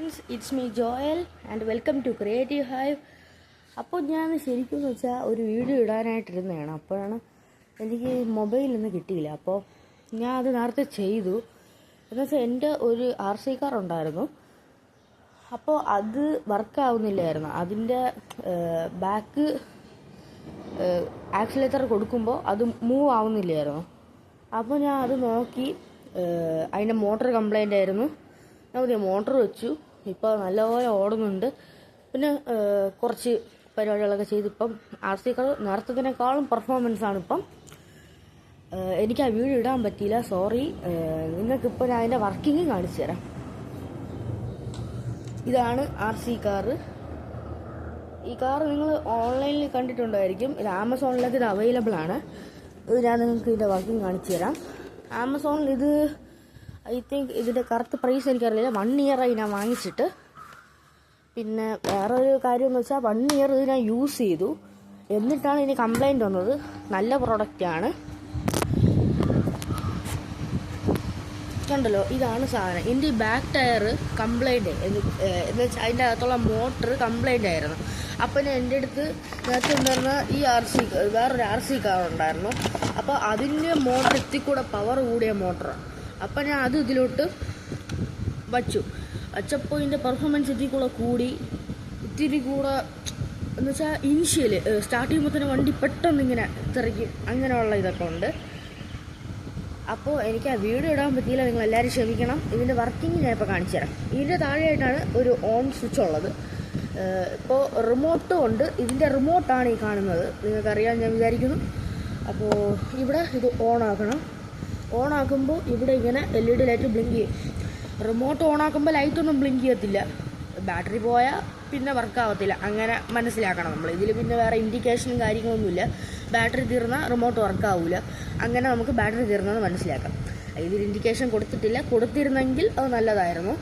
friends, it's me Joel and welcome to Creative Hive. അപ്പോൾ ഞാൻ ശരിക്കും വെച്ചാൽ ഒരു വീഡിയോ ഇടാനായിട്ടിരുന്നതാണ്. അപ്പോഴാണ് എനിക്ക് മൊബൈലിൽ നിന്ന് കിട്ടിയില്ല. അപ്പോൾ ഞാൻ അത് നേരത്തെ ചെയ്തു. എന്നുവെച്ചാൽ എൻ്റെ ഒരു RC കാർ ഉണ്ടായിരുന്നു. അപ്പോൾ അത് വർക്കാവുന്നില്ലായിരുന്നു. അതിൻ്റെ ബാക്ക് ആക്സിലേറ്റർ കൊടുക്കുമ്പോൾ അത് മൂവ് ആവുന്നില്ലായിരുന്നു. അപ്പോൾ ഞാൻ അത് നോക്കി, അതിൻ്റെ മോട്ടർ കംപ്ലൈൻ്റ് ആയിരുന്നു. ഞാൻ പുതിയ മോട്ടർ വെച്ചു. ഇപ്പോൾ നല്ലപോലെ ഓടുന്നുണ്ട്. പിന്നെ കുറച്ച് പരിപാടികളൊക്കെ ചെയ്തിപ്പം RC കാർ നേരത്തതിനേക്കാളും പെർഫോമൻസാണ് ഇപ്പം. എനിക്ക് ആ വീഡിയോ ഇടാൻ പറ്റിയില്ല, സോറി. നിങ്ങൾക്കിപ്പോൾ ഞാൻ അതിൻ്റെ വർക്കിംഗ് കാണിച്ചു തരാം. ഇതാണ് RC കാർ. ഈ കാർ നിങ്ങൾ ഓൺലൈനിൽ കണ്ടിട്ടുണ്ടായിരിക്കും. ഇത് ആമസോണിലൊക്കെ ഇത് അവൈലബിൾ ആണ്. ഇത് ഞാൻ നിങ്ങൾക്ക് ഇതിൻ്റെ വർക്കിംഗ് കാണിച്ചു തരാം. ആമസോണിൽ ഇത് ഐ തിങ്ക് ഇതിൻ്റെ കറക്റ്റ് പ്രൈസ് എനിക്കറിയില്ല. 1 ഇയറായി ഞാൻ വാങ്ങിച്ചിട്ട്. പിന്നെ വേറൊരു കാര്യം എന്ന് വെച്ചാൽ 1 ഇയർ ഇത് ഞാൻ യൂസ് ചെയ്തു, എന്നിട്ടാണ് ഇതിന് കംപ്ലൈൻറ്റ് വന്നത്. നല്ല പ്രൊഡക്റ്റാണ്. കണ്ടല്ലോ, ഇതാണ് സാധനം. ഇതിൻ്റെ ഈ ബാക്ക് ടയർ കംപ്ലൈൻറ്റ് എന്ന് വെച്ചാൽ അതിൻ്റെ അകത്തുള്ള മോട്ടർ കംപ്ലൈൻ്റ് ആയിരുന്നു. അപ്പം എൻ്റെ അടുത്ത് നേരത്തെ ഉണ്ടായിരുന്ന ഈ വേറൊരു RC കാർ ഉണ്ടായിരുന്നു. അപ്പോൾ അതിൻ്റെ മോട്ടർ എത്തിക്കൂടെ പവർ കൂടിയ മോട്ടറാണ്. അപ്പം ഞാൻ അത് ഇതിലോട്ട് വച്ചപ്പോൾ ഇതിൻ്റെ പെർഫോമൻസ് ഇതിൽ കൂടി ഇത്തിരി കൂടെ എന്ന് വെച്ചാൽ ഇനിഷ്യൽ സ്റ്റാർട്ട് ചെയ്യുമ്പോൾ തന്നെ വണ്ടി പെട്ടെന്ന് ഇങ്ങനെ തെറിക്കും. അങ്ങനെയുള്ള ഇതൊക്കെ ഉണ്ട്. അപ്പോൾ എനിക്ക് ആ വീഡിയോ ഇടാൻ പറ്റിയില്ല, നിങ്ങൾ എല്ലാവരും ക്ഷമിക്കണം. ഇതിൻ്റെ വർക്കിംഗ് ഞാൻ ഇപ്പോൾ കാണിച്ചു തരാം. ഇതിൻ്റെ താഴെയായിട്ടാണ് ഒരു ഓൺ സ്വിച്ച് ഉള്ളത്. ഇപ്പോൾ റിമോട്ടും ഉണ്ട്. ഇതിൻ്റെ റിമോട്ടാണ് ഈ കാണുന്നത്, നിങ്ങൾക്കറിയാൻ ഞാൻ വിചാരിക്കുന്നു. അപ്പോൾ ഇവിടെ ഇത് ഓണാക്കുമ്പോൾ ഇവിടെ ഇങ്ങനെ LED ലൈറ്റ് ബ്ലിങ്ക് ചെയ്യും. റിമോട്ട് ഓണാക്കുമ്പോൾ ലൈറ്റൊന്നും ബ്ലിങ്ക് ചെയ്യത്തില്ല. ബാറ്ററി പോയാൽ പിന്നെ വർക്കാവത്തില്ല. അങ്ങനെ മനസ്സിലാക്കണം നമ്മൾ. ഇതിൽ പിന്നെ വേറെ ഇൻഡിക്കേഷനും കാര്യങ്ങളൊന്നുമില്ല. ബാറ്ററി തീർന്നാൽ റിമോട്ട് വർക്കാവില്ല. അങ്ങനെ നമുക്ക് ബാറ്ററി തീർന്നെന്ന് മനസ്സിലാക്കാം. ഇതിൽ ഇൻഡിക്കേഷൻ കൊടുത്തിരുന്നെങ്കിൽ അത് നല്ലതായിരുന്നു.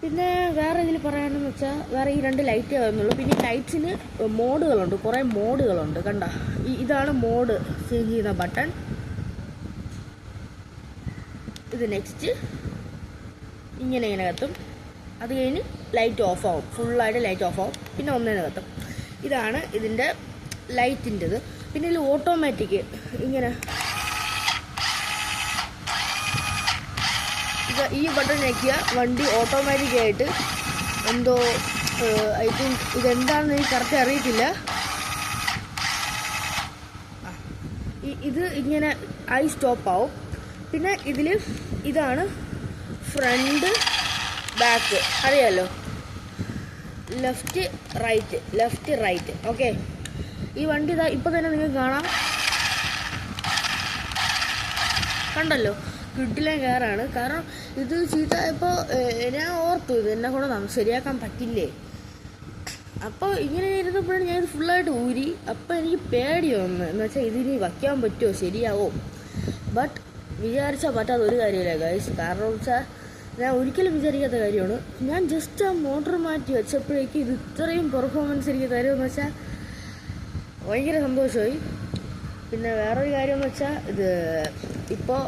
പിന്നെ വേറെ ഇതിൽ പറയാനെന്ന് വെച്ചാൽ വേറെ ഈ 2 ലൈറ്റേ വരുന്നുള്ളൂ. പിന്നെ ലൈറ്റ്സിന് മോഡുകളുണ്ട്, കുറേ മോഡുകളുണ്ട്. കണ്ട, ഇതാണ് മോഡ് ചേഞ്ച് ചെയ്യുന്ന ബട്ടൺ. ഇത് നെക്സ്റ്റ് ഇങ്ങനെ കത്തും. അത് കഴിഞ്ഞ് ലൈറ്റ് ഓഫ് ആവും, ഫുള്ളായിട്ട് ലൈറ്റ് ഓഫ് ആവും. പിന്നെ ഒന്നേനെ കത്തും. ഇതാണ് ഇതിൻ്റെ ലൈറ്റിൻ്റെത്. പിന്നെ ഇതിൽ ഓട്ടോമാറ്റിക് ഇങ്ങനെ ഈ ബട്ടൺ ഞെക്കിയാൽ വണ്ടി ഓട്ടോമാറ്റിക്കായിട്ട് എന്തോ ഐ തിങ്ക് ഇതെന്താണെന്ന് എനിക്ക് കറക്റ്റ് അറിയത്തില്ല. ഇത് ഇങ്ങനെ ആയി സ്റ്റോപ്പ് ആവും. പിന്നെ ഇതിൽ ഇതാണ് ഫ്രണ്ട് ബാക്ക്, അറിയാമല്ലോ. Left right. ഓക്കെ, ഈ വണ്ടി ഇതാ ഇപ്പോൾ തന്നെ നിങ്ങൾക്ക് കാണാം. കണ്ടല്ലോ, കിട്ടില്ല കാറാണ്. കാരണം ഇത് ചീത്തയായപ്പോൾ ഞാൻ ഓർത്തു ഇത് എന്നെ കൂടെ ശരിയാക്കാൻ പറ്റില്ലേ. അപ്പോൾ ഇങ്ങനെ ഇരുന്നപ്പോഴാണ് ഞാൻ ഇത് ഫുള്ളായിട്ട് ഊരി. അപ്പോൾ എനിക്ക് പേടി വന്നു, എന്ന് വെച്ചാൽ ഇതിന് വയ്ക്കാൻ പറ്റുമോ, ശരിയാവോ. ബട്ട് വിചാരിച്ചാൽ പറ്റാത്ത ഒരു കാര്യമില്ല ഗൈസ്. കാരണം വെച്ചാൽ ഞാൻ ഒരിക്കലും വിചാരിക്കാത്ത കാര്യമാണ്. ഞാൻ ജസ്റ്റ് ആ മോട്ടർ മാറ്റി വെച്ചപ്പോഴേക്കും ഇത് ഇത്രയും പെർഫോമൻസ് എനിക്ക് തരുമെന്ന് വെച്ചാൽ ഭയങ്കര സന്തോഷമായി. പിന്നെ വേറൊരു കാര്യമെന്ന് വെച്ചാൽ ഇത് ഇപ്പോൾ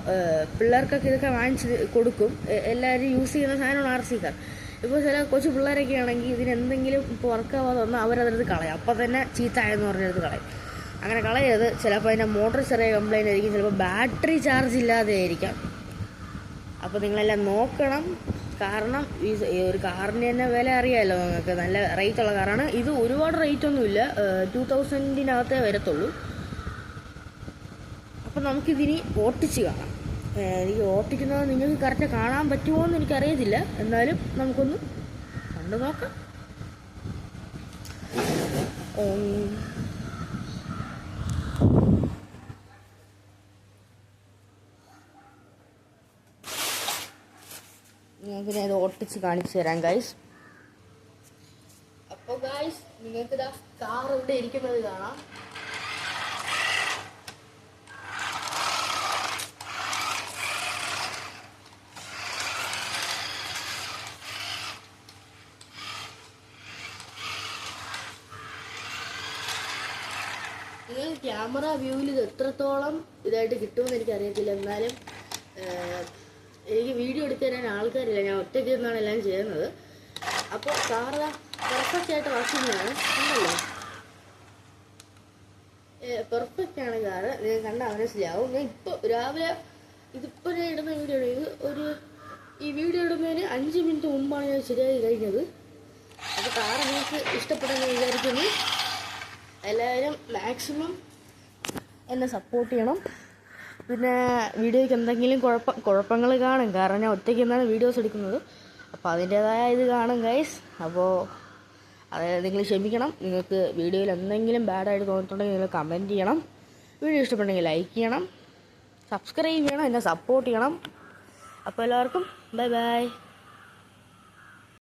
പിള്ളേർക്കൊക്കെ ഇതൊക്കെ വാങ്ങിച്ച് കൊടുക്കും. എല്ലാവരും യൂസ് ചെയ്യുന്ന സാധനമാണ് RC കാർ. ഇപ്പോൾ ചില കൊച്ചു പിള്ളേരൊക്കെ ആണെങ്കിൽ ഇതിനെന്തെങ്കിലും ഇപ്പോൾ വർക്കാവാതെ വന്നാൽ അവരതെടുത്ത് കളയും. അപ്പോൾ തന്നെ ചീത്തയെന്ന് പറഞ്ഞെടുത്ത് കളയും. അങ്ങനെ കളയരുത്. ചിലപ്പോൾ അതിൻ്റെ മോട്ടർ ചെറിയ കംപ്ലൈൻ്റ് ആയിരിക്കും, ചിലപ്പോൾ ബാറ്ററി ചാർജ് ഇല്ലാതെ ആയിരിക്കാം. അപ്പോൾ നിങ്ങളെല്ലാം നോക്കണം. കാരണം ഈ ഒരു കാറിന് തന്നെ വില അറിയാമല്ലോ നിങ്ങൾക്ക്. നല്ല റേറ്റുള്ള കാറാണ് ഇത്. ഒരുപാട് റേറ്റൊന്നുമില്ല, 2000-നകത്തേ വരത്തുള്ളൂ. അപ്പോൾ നമുക്കിതിനി ഓട്ടിച്ച് കാണാം. എനിക്ക് ഓട്ടിക്കുന്നത് നിങ്ങൾക്ക് കറക്റ്റ് കാണാൻ പറ്റുമോ എന്ന് എനിക്കറിയത്തില്ല. എന്നാലും നമുക്കൊന്ന് കണ്ടു നോക്കാം. ഞാൻ ഇത് ഓട്ടിച്ച് കാണിച്ചു തരാം ഗൈസ്. അപ്പോൾ ഗൈസ്, നിങ്ങൾക്ക് ഇതാ കാർ ഇവിടെ ഇരിക്കുന്നത് കാണാം. നിങ്ങൾ ക്യാമറ വ്യൂവിൽ ഇത് എത്രത്തോളം ഇതായിട്ട് കിട്ടുമെന്ന് എനിക്കറിയത്തില്ല. എന്നാലും എനിക്ക് വീഡിയോ എടുത്ത് തരാൻ ആൾക്കാരില്ല, ഞാൻ ഒറ്റയ്ക്ക് നിന്നാണ് എല്ലാം ചെയ്യുന്നത്. അപ്പോൾ കാറ് പെർഫെക്റ്റ് ആയിട്ട് വർക്കിങ്ങാണ്, ഉണ്ടല്ലോ, പെർഫെക്റ്റ് ആണ് കാറ്. ഞാൻ കണ്ടാൽ മനസ്സിലാവും. ഞാൻ ഇപ്പോൾ രാവിലെ ഇതിപ്പോൾ ഞാൻ ഇടുന്ന വീഡിയോ ഈ വീഡിയോ ഇടുന്നതിന് 5 മിനിറ്റ് മുമ്പാണ് ഞാൻ ശരിയായി കഴിഞ്ഞത്. അപ്പോൾ കാറ് നിങ്ങൾക്ക് ഇഷ്ടപ്പെടുമെന്ന് വിചാരിക്കുന്നു. എല്ലാവരും മാക്സിമം എന്നെ സപ്പോർട്ട് ചെയ്യണം. പിന്നെ വീഡിയോയ്ക്ക് എന്തെങ്കിലും കുഴപ്പങ്ങൾ കാണും, കാരണം ഞാൻ ഒറ്റയ്ക്ക് നിന്നാണ് വീഡിയോസ് എടുക്കുന്നത്. അപ്പോൾ അതിൻ്റേതായ ഇത് കാണും ഗൈസ്. അപ്പോൾ അതായത് നിങ്ങൾ ക്ഷമിക്കണം. നിങ്ങൾക്ക് വീഡിയോയിൽ എന്തെങ്കിലും ബാഡായിട്ട് തോന്നിയിട്ടുണ്ടെങ്കിൽ നിങ്ങൾ കമൻറ്റ് ചെയ്യണം. വീഡിയോ ഇഷ്ടപ്പെട്ടെങ്കിൽ ലൈക്ക് ചെയ്യണം, സബ്സ്ക്രൈബ് ചെയ്യണം, എന്നെ സപ്പോർട്ട് ചെയ്യണം. അപ്പോൾ എല്ലാവർക്കും ബൈ ബൈ.